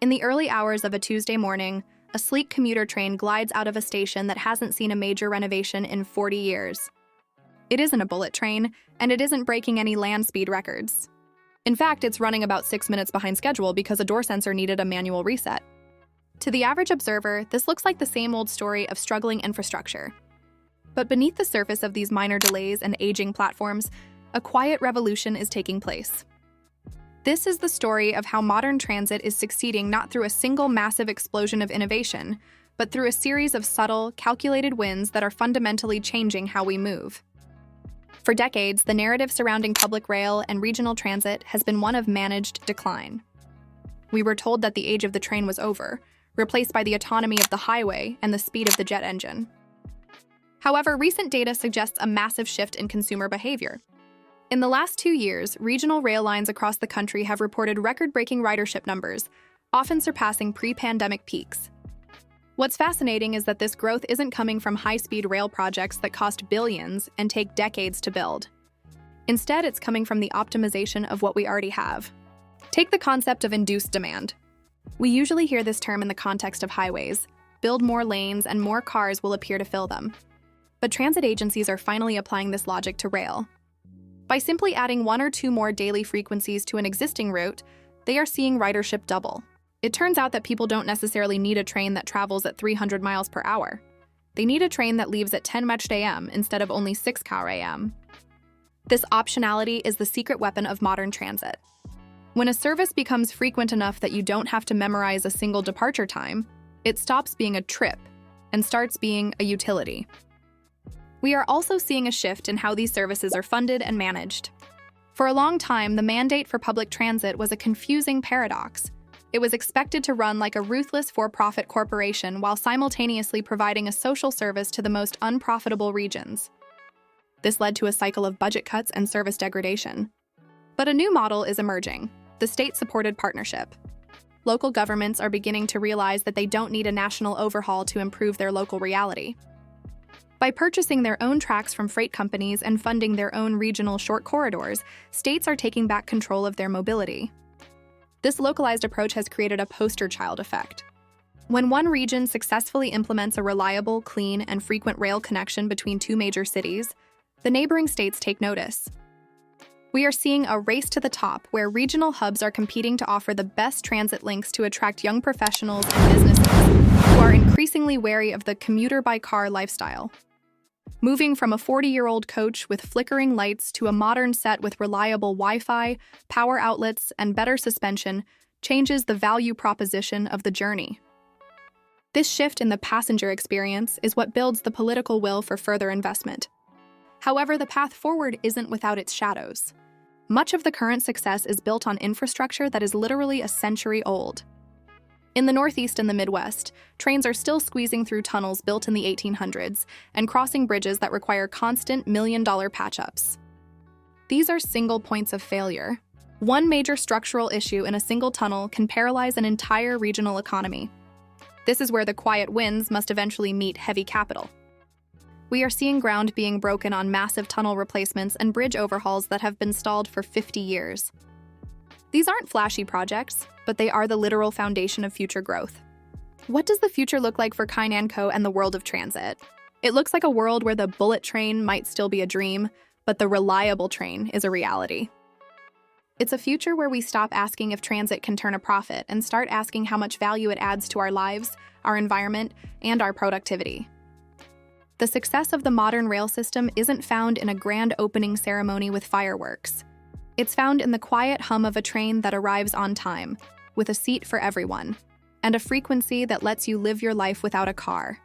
In the early hours of a Tuesday morning, a sleek commuter train glides out of a station that hasn't seen a major renovation in 40 years. It isn't a bullet train, and it isn't breaking any land speed records. In fact, it's running about 6 minutes behind schedule because a door sensor needed a manual reset. To the average observer, this looks like the same old story of struggling infrastructure. But beneath the surface of these minor delays and aging platforms, a quiet revolution is taking place. This is the story of how modern transit is succeeding not through a single massive explosion of innovation, but through a series of subtle, calculated wins that are fundamentally changing how we move. For decades, the narrative surrounding public rail and regional transit has been one of managed decline. We were told that the age of the train was over, replaced by the autonomy of the highway and the speed of the jet engine. However, recent data suggests a massive shift in consumer behavior. In the last 2 years, regional rail lines across the country have reported record-breaking ridership numbers, often surpassing pre-pandemic peaks. What's fascinating is that this growth isn't coming from high-speed rail projects that cost billions and take decades to build. Instead, it's coming from the optimization of what we already have. Take the concept of induced demand. We usually hear this term in the context of highways. Build more lanes and more cars will appear to fill them. But transit agencies are finally applying this logic to rail. By simply adding 1 or 2 more daily frequencies to an existing route, they are seeing ridership double. It turns out that people don't necessarily need a train that travels at 300 miles per hour. They need a train that leaves at 10 a.m. instead of only 6 a.m. This optionality is the secret weapon of modern transit. When a service becomes frequent enough that you don't have to memorize a single departure time, it stops being a trip and starts being a utility. We are also seeing a shift in how these services are funded and managed. For a long time, the mandate for public transit was a confusing paradox. It was expected to run like a ruthless for-profit corporation while simultaneously providing a social service to the most unprofitable regions. This led to a cycle of budget cuts and service degradation. But a new model is emerging: the state-supported partnership. Local governments are beginning to realize that they don't need a national overhaul to improve their local reality. By purchasing their own tracks from freight companies and funding their own regional short corridors, states are taking back control of their mobility. This localized approach has created a poster child effect. When one region successfully implements a reliable, clean, and frequent rail connection between 2 major cities, the neighboring states take notice. We are seeing a race to the top where regional hubs are competing to offer the best transit links to attract young professionals and businesses who are increasingly wary of the commuter-by-car lifestyle. Moving from a 40-year-old coach with flickering lights to a modern set with reliable Wi-Fi, power outlets, and better suspension changes the value proposition of the journey. This shift in the passenger experience is what builds the political will for further investment. However, the path forward isn't without its shadows. Much of the current success is built on infrastructure that is literally a century old. In the Northeast and the Midwest, trains are still squeezing through tunnels built in the 1800s and crossing bridges that require constant million-dollar patch-ups. These are single points of failure. One major structural issue in a single tunnel can paralyze an entire regional economy. This is where the quiet wins must eventually meet heavy capital. We are seeing ground being broken on massive tunnel replacements and bridge overhauls that have been stalled for 50 years. These aren't flashy projects, but they are the literal foundation of future growth. What does the future look like for KyneAndCo and the world of transit? It looks like a world where the bullet train might still be a dream, but the reliable train is a reality. It's a future where we stop asking if transit can turn a profit and start asking how much value it adds to our lives, our environment, and our productivity. The success of the modern rail system isn't found in a grand opening ceremony with fireworks. It's found in the quiet hum of a train that arrives on time, with a seat for everyone, and a frequency that lets you live your life without a car.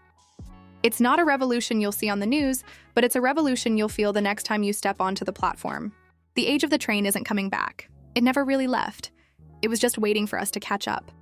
It's not a revolution you'll see on the news, but it's a revolution you'll feel the next time you step onto the platform. The age of the train isn't coming back. It never really left. It was just waiting for us to catch up.